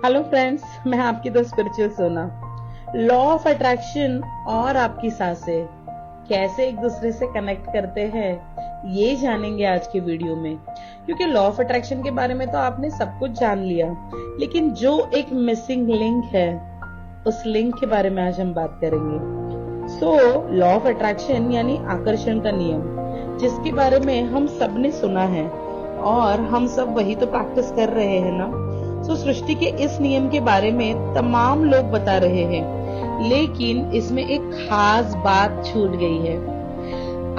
Hello friends, मैं आपकी दोस्त स्पिरिचुअल सोना। लॉ ऑफ अट्रैक्शन और आपकी सांसें कैसे एक दूसरे से कनेक्ट करते हैं, ये जानेंगे आज के वीडियो में। क्योंकि लॉ ऑफ अट्रैक्शन के बारे में तो आपने सब कुछ जान लिया, लेकिन जो एक मिसिंग लिंक है, उस लिंक के बारे में आज हम बात करेंगे। लॉ ऑफ अट्रैक्शन यानी आकर्षण का नियम, जिसके बारे में हम सब ने सुना है और हम सब वही तो प्रैक्टिस कर रहे हैं ना। सृष्टि के इस नियम के बारे में तमाम लोग बता रहे हैं, लेकिन इसमें एक खास बात छूट गई है।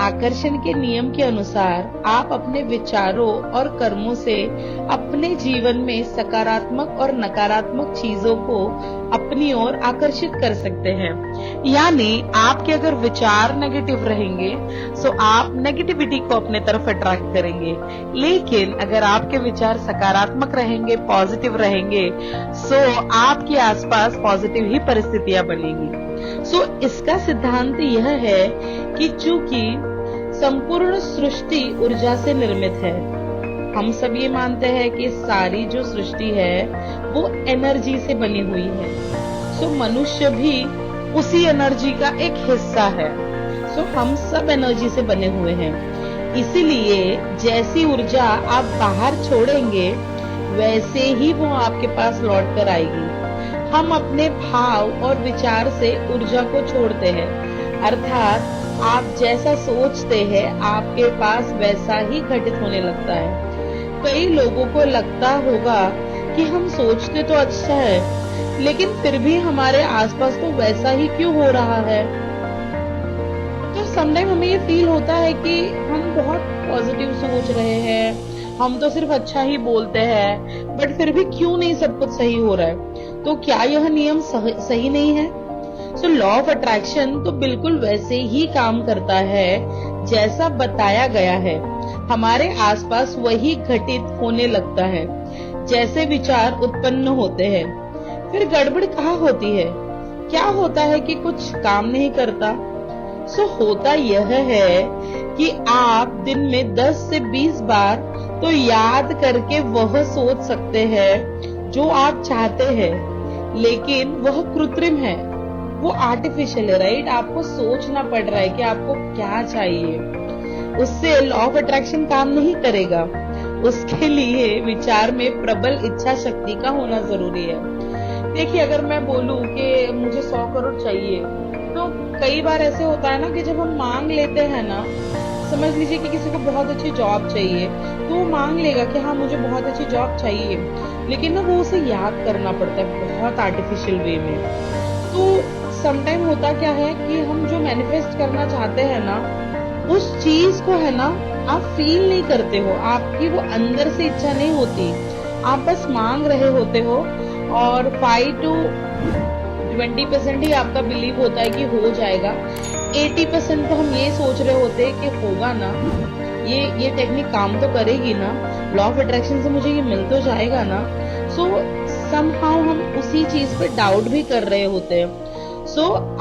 आकर्षण के नियम के अनुसार आप अपने विचारों और कर्मों से अपने जीवन में सकारात्मक और नकारात्मक चीजों को अपनी ओर आकर्षित कर सकते हैं। यानी आपके अगर विचार नेगेटिव रहेंगे तो आप नेगेटिविटी को अपने तरफ अट्रैक्ट करेंगे, लेकिन अगर आपके विचार सकारात्मक रहेंगे, पॉजिटिव रहेंगे, तो आपके आसपास पॉजिटिव ही परिस्थितियां बनेंगी। इसका सिद्धांत यह है कि चूंकि संपूर्ण सृष्टि ऊर्जा से निर्मित है, हम सब ये मानते हैं कि सारी जो सृष्टि है वो एनर्जी से बनी हुई है। मनुष्य भी उसी एनर्जी का एक हिस्सा है। हम सब एनर्जी से बने हुए हैं। इसीलिए जैसी ऊर्जा आप बाहर छोड़ेंगे, वैसे ही वो आपके पास लौट कर आएगी। हम अपने भाव और विचार से ऊर्जा को छोड़ते हैं, अर्थात आप जैसा सोचते हैं आपके पास वैसा ही घटित होने लगता है। कई लोगों को लगता होगा कि हम सोचते तो अच्छा है, लेकिन फिर भी हमारे आसपास तो वैसा ही क्यों हो रहा है। तो समटाइम हमें ये फील होता है कि हम बहुत पॉजिटिव सोच रहे हैं, हम तो सिर्फ अच्छा ही बोलते हैं, बट फिर भी क्यों नहीं सब कुछ सही हो रहा है। तो क्या यह नियम सही नहीं है? लॉ ऑफ अट्रैक्शन तो बिल्कुल वैसे ही काम करता है जैसा बताया गया है। हमारे आसपास वही घटित होने लगता है जैसे विचार उत्पन्न होते हैं। फिर गड़बड़ कहाँ होती है? क्या होता है कि कुछ काम नहीं करता? होता यह है कि आप दिन में 10 से 20 बार तो याद करके वह सोच सकते हैं जो आप चाहते हैं, लेकिन वह कृत्रिम है, वो आर्टिफिशियल है, राइट? आपको सोचना पड़ रहा है कि आपको क्या चाहिए। उससे लॉ ऑफ अट्रैक्शन काम नहीं करेगा। उसके लिए विचार में प्रबल इच्छा शक्ति का होना जरूरी है। देखिए, अगर मैं बोलूं कि मुझे 100 करोड़ चाहिए, तो कई बार ऐसे होता है ना कि जब हम मांग लेते हैं ना, समझ लीजिए कि किसी को बहुत अच्छी जॉब चाहिए, तो वो मांग लेगा कि हाँ मुझे बहुत अच्छी जॉब चाहिए, लेकिन ना वो उसे याद करना पड़ता है बहुत आर्टिफिशियल वे में। तो समटाइम होता क्या है कि हम जो मैनिफेस्ट करना चाहते हैं ना, उस चीज को है ना आप फील नहीं करते हो, आपकी वो अंदर से इच्छा नहीं होती, आप बस मांग रहे होते हो और 5 to 20% ही आपका बिलीव होता है कि हो जाएगा। 80% तो हम ये सोच रहे होते हैं कि होगा ना, ये टेक्निक काम तो करेगी ना, लॉ ऑफ अट्रैक्शन से मुझे ये मिल तो जाएगा ना। समहाउ हम उसी चीज पे डाउट भी कर रहे होते हैं।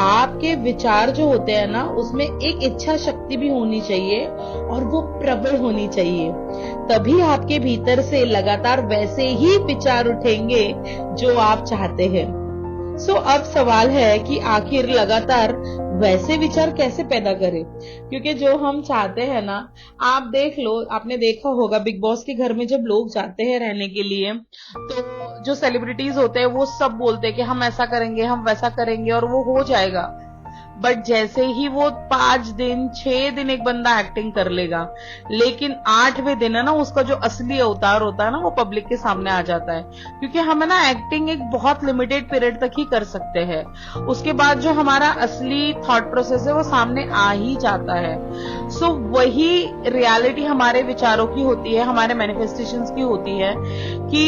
आपके विचार जो होते हैं ना, उसमें एक इच्छा शक्ति भी होनी चाहिए और वो प्रबल होनी चाहिए, तभी आपके भीतर से लगातार वैसे ही विचार उठेंगे जो आप चाहते हैं। अब सवाल है कि आखिर लगातार वैसे विचार कैसे पैदा करें? क्योंकि जो हम चाहते हैं ना, आप देख लो, आपने देखा होगा बिग बॉस के घर में जब लोग जाते हैं रहने के लिए, तो जो सेलिब्रिटीज होते हैं वो सब बोलते हैं कि हम ऐसा करेंगे, हम वैसा करेंगे और वो हो जाएगा। बट जैसे ही वो 5 दिन 6 दिन एक बंदा एक्टिंग कर लेगा, लेकिन 8वें दिन है ना, उसका जो असली अवतार होता है ना, वो पब्लिक के सामने आ जाता है। क्योंकि हम है ना एक्टिंग एक बहुत लिमिटेड पीरियड तक ही कर सकते हैं, उसके बाद जो हमारा असली थॉट प्रोसेस है वो सामने आ ही जाता है। वही रियलिटी हमारे विचारों की होती है, हमारे मैनिफेस्टेशंस की होती है कि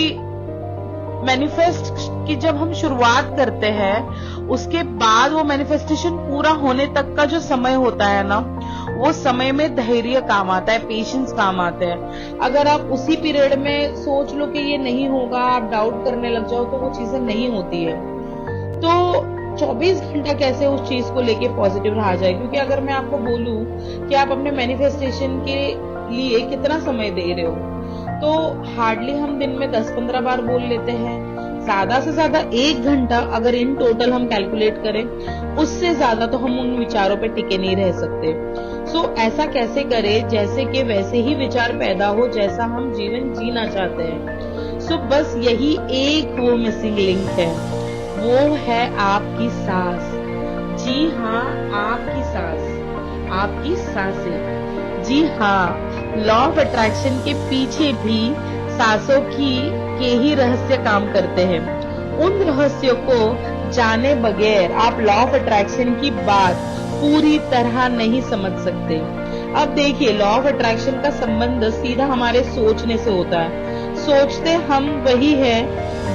मैनिफेस्ट की जब हम शुरुआत करते हैं, उसके बाद वो मैनिफेस्टेशन पूरा होने तक का जो समय होता है ना, वो समय में धैर्य काम आता है, पेशेंस काम आता है। अगर आप उसी पीरियड में सोच लो कि ये नहीं होगा, आप डाउट करने लग जाओ, तो वो चीजें नहीं होती है। तो 24 घंटा कैसे उस चीज को लेके पॉजिटिव रहा जाए? क्योंकि अगर मैं आपको बोलूं कि आप अपने मैनिफेस्टेशन के लिए कितना समय दे रहे हो, तो हार्डली हम दिन में 10-15 बार बोल लेते हैं, ज्यादा से ज्यादा 1 घंटा अगर इन टोटल हम कैलकुलेट करें, उससे ज्यादा तो हम उन विचारों पे टिके नहीं रह सकते। सो ऐसा कैसे करें जैसे कि वैसे ही विचार पैदा हो जैसा हम जीवन जीना चाहते हैं। सो बस यही एक वो मिसिंग लिंक है, वो है आपकी सांस। जी हाँ, आपकी सांस, आपकी सांसें। जी हाँ, लॉ ऑफ अट्रैक्शन के पीछे भी सांसों के ही रहस्य काम करते हैं। उन रहस्यों को जाने बगैर आप लॉ ऑफ अट्रैक्शन की बात पूरी तरह नहीं समझ सकते। अब देखिए, लॉ ऑफ अट्रैक्शन का संबंध सीधा हमारे सोचने से होता है। सोचते हम वही है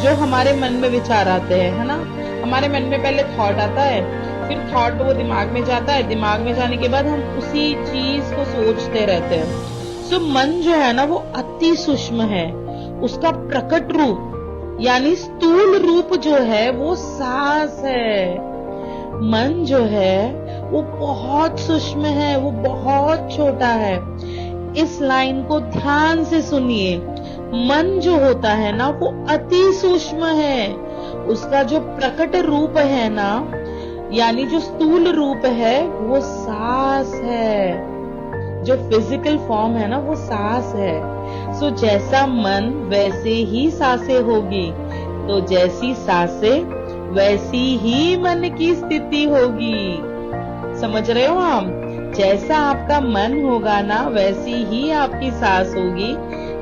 जो हमारे मन में विचार आते हैं, है ना। हमारे मन में पहले थॉट आता है, फिर थॉट वो दिमाग में जाता है, दिमाग में जाने के बाद हम उसी चीज को सोचते रहते हैं। सो मन जो है ना वो अति सूक्ष्म है, उसका प्रकट रूप यानी स्थूल रूप जो है वो सांस है। मन जो है वो बहुत सूक्ष्म है, वो बहुत छोटा है। इस लाइन को ध्यान से सुनिए, मन जो होता है ना वो अति सूक्ष्म है, उसका जो प्रकट रूप है ना यानी जो स्थूल रूप है वो सांस है, जो फिजिकल फॉर्म है ना वो सांस है। सो जैसा मन वैसे ही सांसें होगी, तो जैसी सांसें वैसी ही मन की स्थिति होगी। समझ रहे हो आप? जैसा आपका मन होगा ना वैसी ही आपकी सांस होगी,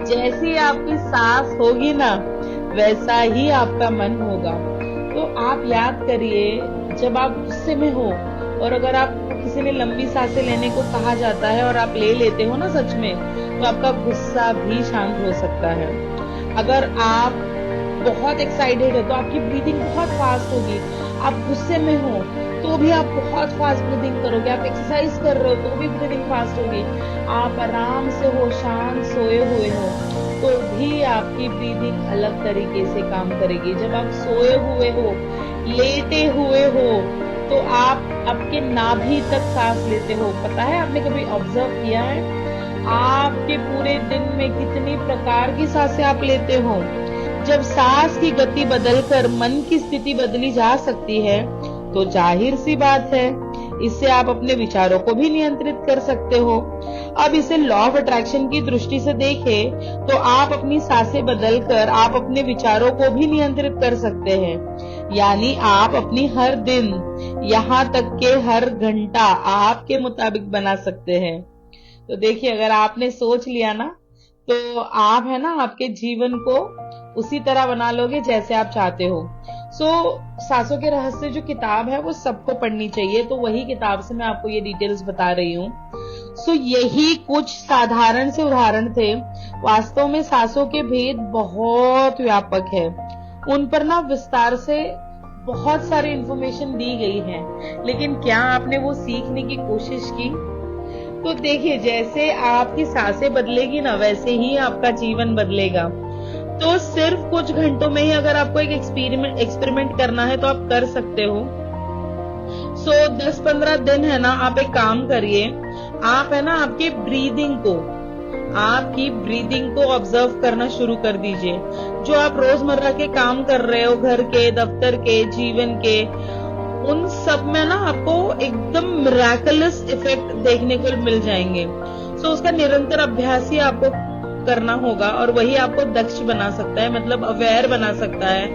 जैसी आपकी सांस होगी ना वैसा ही आपका मन होगा। तो आप याद करिए, जब आप गुस्से में हो और अगर आप किसी ने लंबी सांसें लेने को कहा जाता है और आप ले लेते हो ना सच में, तो आपका गुस्सा भी शांत हो सकता है। अगर आप बहुत एक्साइटेड है तो आपकी ब्रीदिंग बहुत फास्ट होगी। आप गुस्से में हो तो भी आप बहुत फास्ट ब्रीदिंग करोगे। आप एक्सरसाइज कर रहे हो तो भी ब्रीदिंग फास्ट होगी। आप आराम से हो, शांत सोए हुए हो तो भी आपकी ब्रीदिंग अलग तरीके से काम करेगी। जब आप सोए हुए हो, लेटे हुए हो, तो आप आपके नाभि तक सांस लेते हो। पता है, आपने कभी ऑब्जर्व किया है आपके पूरे दिन में कितनी प्रकार की सांसें आप लेते हो? जब सांस की गति बदलकर मन की स्थिति बदली जा सकती है तो जाहिर सी बात है इससे आप अपने विचारों को भी नियंत्रित कर सकते हो। अब इसे लॉ ऑफ अट्रैक्शन की दृष्टि से देखें तो आप अपनी सांसें बदलकर आप अपने विचारों को भी नियंत्रित कर सकते हैं। यानी आप अपनी हर दिन, यहाँ तक के हर घंटा आपके मुताबिक बना सकते हैं। तो देखिए, अगर आपने सोच लिया ना तो आप है ना आपके जीवन को उसी तरह बना लोगे जैसे आप चाहते हो। सांसों के रहस्य जो किताब है वो सबको पढ़नी चाहिए, तो वही किताब से मैं आपको ये डिटेल्स बता रही हूँ। यही कुछ साधारण से उदाहरण थे। वास्तव में सांसों के भेद बहुत व्यापक है, उन पर ना विस्तार से बहुत सारी इंफॉर्मेशन दी गई है, लेकिन क्या आपने वो सीखने की कोशिश की? तो देखिए, जैसे आपकी सांसें बदलेगी ना वैसे ही आपका जीवन बदलेगा। तो सिर्फ कुछ घंटों में ही अगर आपको एक एक्सपेरिमेंट करना है तो आप कर सकते हो। 10-15 दिन है ना, आप एक काम करिए, आप है ना आपकी ब्रीदिंग को ऑब्जर्व करना शुरू कर दीजिए। जो आप रोजमर्रा के काम कर रहे हो, घर के, दफ्तर के, जीवन के, उन सब में ना आपको एकदम मिरेकलस इफेक्ट देखने को मिल जाएंगे। उसका निरंतर अभ्यास ही आपको करना होगा और वही आपको दक्ष बना सकता है, मतलब अवेयर बना सकता है।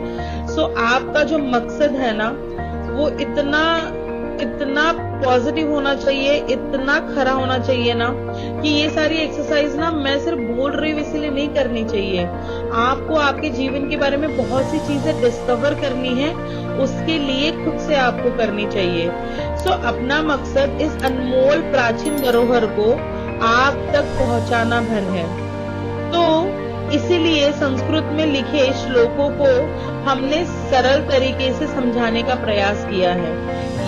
आपका जो मकसद है ना वो इतना पॉजिटिव होना चाहिए, इतना खरा होना चाहिए ना कि ये सारी एक्सरसाइज ना मैं सिर्फ बोल रही हूँ इसलिए नहीं करनी चाहिए। आपको आपके जीवन के बारे में बहुत सी चीजें डिस्कवर करनी है, उसके लिए खुद से आपको करनी चाहिए। अपना मकसद इस अनमोल प्राचीन धरोहर को आप तक पहुंचाना भर है। तो इसीलिए संस्कृत में लिखे श्लोकों को हमने सरल तरीके से समझाने का प्रयास किया है।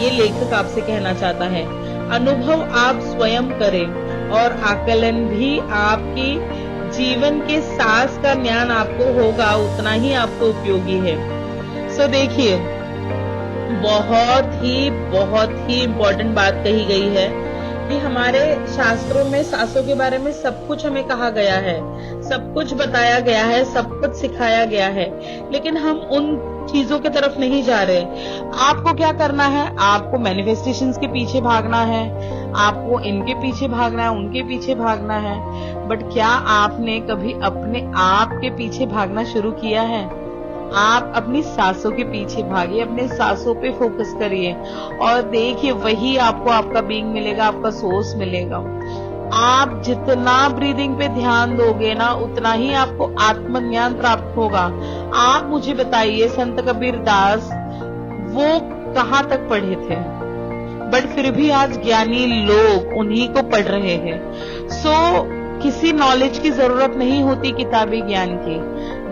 ये लेखक आपसे कहना चाहता है, अनुभव आप स्वयं करें और आकलन भी आपकी जीवन के सांस का ज्ञान आपको होगा उतना ही आपको उपयोगी है। देखिए, बहुत ही इम्पोर्टेंट बात कही गई है कि हमारे शास्त्रों में सांसों के बारे में सब कुछ हमें कहा गया है। सब कुछ बताया गया है, सब कुछ सिखाया गया है, लेकिन हम उन चीजों की तरफ नहीं जा रहे। आपको क्या करना है? आपको मैनिफेस्टेशंस के पीछे भागना है, आपको इनके पीछे भागना है, उनके पीछे भागना है, बट क्या आपने कभी अपने आप के पीछे भागना शुरू किया है? आप अपनी सांसों के पीछे भागिए, अपने सांसों पे फोकस करिए और देखिए वही आपको आपका बीइंग मिलेगा, आपका सोर्स मिलेगा। आप जितना ब्रीदिंग पे ध्यान दोगे ना, उतना ही आपको आत्मज्ञान प्राप्त होगा। आप मुझे बताइए, संत कबीर दास वो कहाँ तक पढ़े थे, बट फिर भी आज ज्ञानी लोग उन्हीं को पढ़ रहे हैं। किसी नॉलेज की जरूरत नहीं होती किताबी ज्ञान की।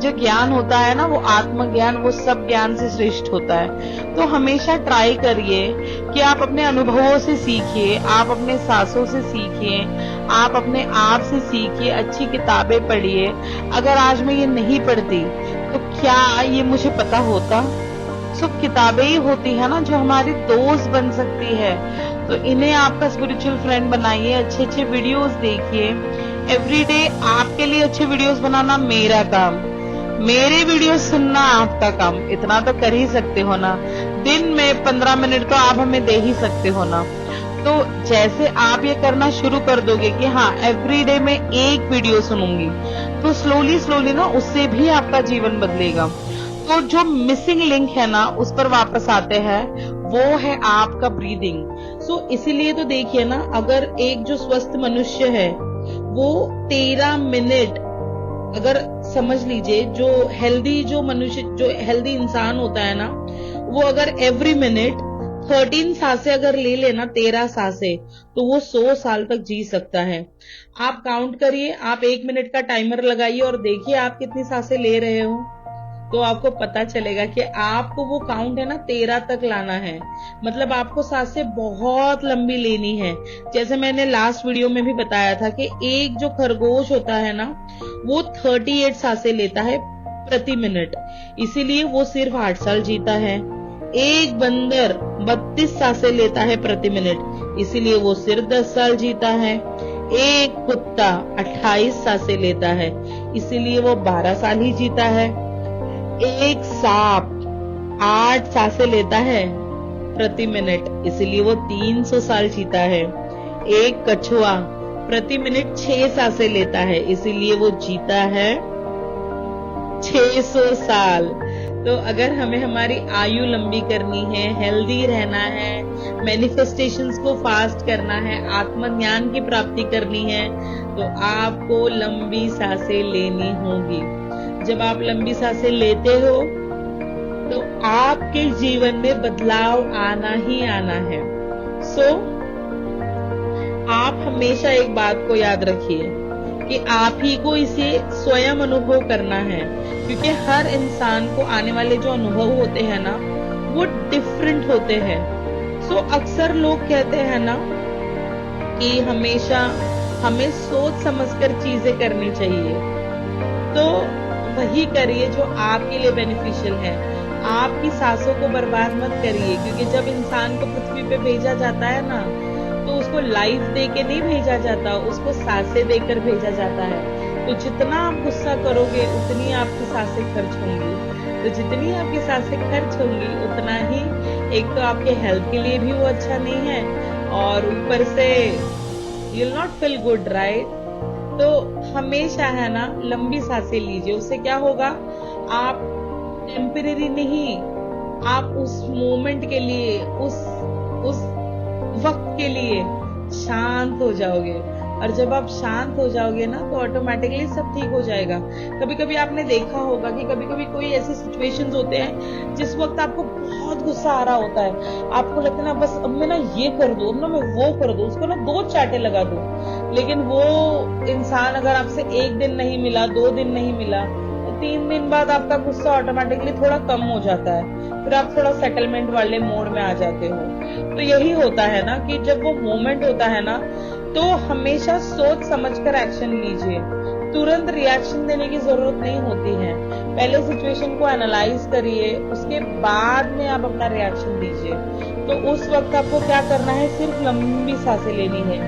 जो ज्ञान होता है ना, वो आत्मज्ञान, वो सब ज्ञान से श्रेष्ठ होता है। तो हमेशा ट्राई करिए कि आप अपने अनुभवों से सीखिए, आप अपने सांसों से सीखिए, आप अपने आप से सीखिए, अच्छी किताबें पढ़िए। अगर आज मैं ये नहीं पढ़ती तो क्या ये मुझे पता होता? किताबें ही होती है ना जो हमारी दोस्त बन सकती है। तो इन्हें आपका स्पिरिचुअल फ्रेंड बनाइए, अच्छे अच्छे वीडियोस देखिए। एवरीडे आपके लिए अच्छे वीडियोस बनाना मेरा काम, मेरे वीडियो सुनना आपका काम। इतना तो कर ही सकते हो ना, दिन में 15 मिनट तो आप हमें दे ही सकते हो ना। तो जैसे आप ये करना शुरू कर दोगे कि हाँ एवरीडे में एक वीडियो सुनूंगी, तो स्लोली ना उससे भी आपका जीवन बदलेगा। तो जो मिसिंग लिंक है ना, उस पर वापस आते हैं, वो है आपका ब्रीदिंग। इसीलिए तो देखिए ना, अगर एक जो स्वस्थ मनुष्य है वो 13 मिनट, अगर समझ लीजिए जो हेल्दी इंसान होता है ना, वो अगर एवरी मिनट 13 सांसें अगर ले लेना, 13 सांसें, तो वो 100 साल तक जी सकता है। आप काउंट करिए, आप 1 मिनट का टाइमर लगाइए और देखिए आप कितनी सांसें ले रहे हो, तो आपको पता चलेगा कि आपको वो काउंट है ना 13 तक लाना है। मतलब आपको सांसें बहुत लंबी लेनी है। जैसे मैंने लास्ट वीडियो में भी बताया था कि एक जो खरगोश होता है ना, वो 38 सांसें लेता है प्रति मिनट, इसीलिए वो सिर्फ 8 साल जीता है। एक बंदर 32 सांसें लेता है प्रति मिनट, इसीलिए वो सिर्फ 10 साल जीता है। एक कुत्ता 28 सांसें लेता है, इसीलिए वो 12 साल ही जीता है। एक सांप 8 सांसें लेता है प्रति मिनट, इसलिए वो 300 साल जीता है। एक कछुआ प्रति मिनट 6 सांसें लेता है, इसीलिए वो जीता है 600 साल। तो अगर हमें हमारी आयु लंबी करनी है, हेल्दी रहना है, मैनिफेस्टेशंस को फास्ट करना है, आत्मज्ञान की प्राप्ति करनी है, तो आपको लंबी सांसें लेनी होगी। जब आप लंबी सांसें लेते हो तो आपके जीवन में बदलाव आना ही आना है। आप हमेशा एक बात को याद रखिए कि आप ही को इसे स्वयं अनुभव करना है, क्योंकि हर इंसान को आने वाले जो अनुभव होते हैं ना, वो डिफरेंट होते हैं। अक्सर लोग कहते हैं ना कि हमेशा हमें सोच समझकर चीजें करनी चाहिए, तो वही करिए जो आपके लिए बेनिफिशियल है। आपकी सांसों को बर्बाद मत करिए, क्योंकि जब इंसान को पृथ्वी पे भेजा जाता है ना, तो उसको लाइफ दे के नहीं भेजा जाता, उसको सांसें देकर भेजा जाता है। तो जितना आप गुस्सा करोगे उतनी आपकी सांसें खर्च होंगी, तो जितनी आपकी सांसें खर्च होंगी उतना ही एक तो आपके हेल्थ के लिए भी वो अच्छा नहीं है, और ऊपर से you will not feel good, right. तो हमेशा है ना लंबी सांसें लीजिए, उससे क्या होगा, आप टेम्परेरी नहीं, आप उस मोमेंट के लिए, उस वक्त के लिए शांत हो जाओगे। और जब आप शांत हो जाओगे ना, तो ऑटोमेटिकली सब ठीक हो जाएगा। कभी कभी आपने देखा होगा कि कभी कभी कोई ऐसे सिचुएशंस होते हैं जिस वक्त आपको बहुत गुस्सा आ रहा होता है, आपको लगता है ना बस अब मैं ना ये कर दूं, अब ना मैं वो कर दूं, उसको ना 2 चाटे लगा दूं। लेकिन वो इंसान अगर आपसे 1 दिन नहीं मिला, 2 दिन नहीं मिला, तो 3 दिन बाद आपका गुस्सा ऑटोमेटिकली थोड़ा कम हो जाता है, फिर आप थोड़ा सेटलमेंट वाले मोड में आ जाते हो। तो यही होता है ना कि जब वो मोमेंट होता है ना, तो हमेशा सोच समझकर एक्शन लीजिए। तुरंत रिएक्शन देने की जरूरत नहीं होती है, पहले सिचुएशन को एनालाइज करिए, उसके बाद में आप अपना रिएक्शन दीजिए। तो उस वक्त आपको क्या करना है, सिर्फ लंबी सांसें लेनी है,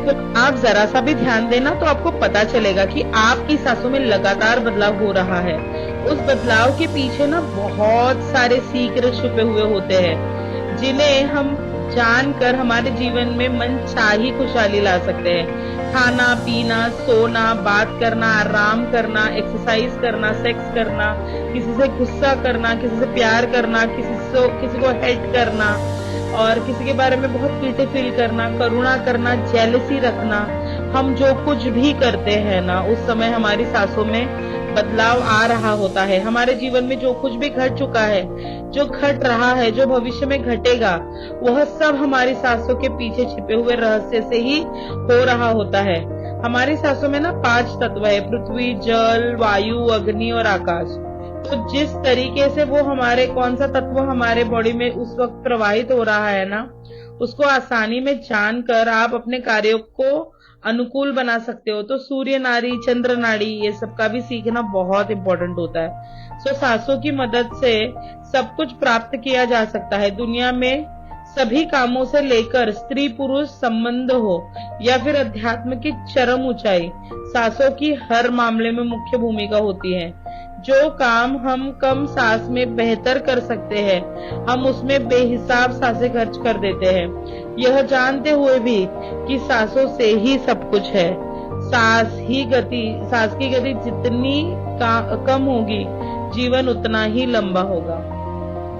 तो आप जरा सा भी ध्यान देना तो आपको पता चलेगा कि आपकी सांसों में लगातार बदलाव हो रहा है। उस बदलाव के पीछे ना बहुत सारे सीक्रेट छुपे हुए होते हैं, जिन्हें हम जानकर हमारे जीवन में मनचाही खुशहाली ला सकते हैं। खाना पीना, सोना, बात करना, आराम करना, एक्सरसाइज करना, सेक्स करना, किसी से गुस्सा करना, किसी से प्यार करना, किसी को हेल्प करना और किसी के बारे में बहुत गिल्टी फील करना, करुणा करना, जेलसी रखना। हम जो कुछ भी करते हैं ना, उस समय हमारी सांसों में बदलाव आ रहा होता है। हमारे जीवन में जो कुछ भी घट चुका है, जो घट रहा है, जो भविष्य में घटेगा, वह सब हमारी सांसों के पीछे छिपे हुए रहस्य से ही हो रहा होता है। हमारी सांसों में ना 5 तत्व है: पृथ्वी, जल, वायु, अग्नि और आकाश। तो जिस तरीके से वो हमारे कौन सा तत्व हमारे बॉडी में उस वक्त प्रवाहित हो रहा है ना, उसको आसानी में जानकर आप अपने कार्यों को अनुकूल बना सकते हो। तो सूर्य नाड़ी, चंद्र नाड़ी, ये सब का भी सीखना बहुत इंपॉर्टेंट होता है। सो सांसों की मदद से सब कुछ प्राप्त किया जा सकता है। दुनिया में सभी कामों से लेकर स्त्री पुरुष संबंध हो या फिर अध्यात्म की चरम ऊंचाई, सांसों की हर मामले में मुख्य भूमिका होती है। जो काम हम कम सांस में बेहतर कर सकते हैं, हम उसमें बेहिसाब सांसें खर्च कर देते हैं, यह जानते हुए भी कि सांसों से ही सब कुछ है। सांस की गति जितनी कम होगी, जीवन उतना ही लंबा होगा।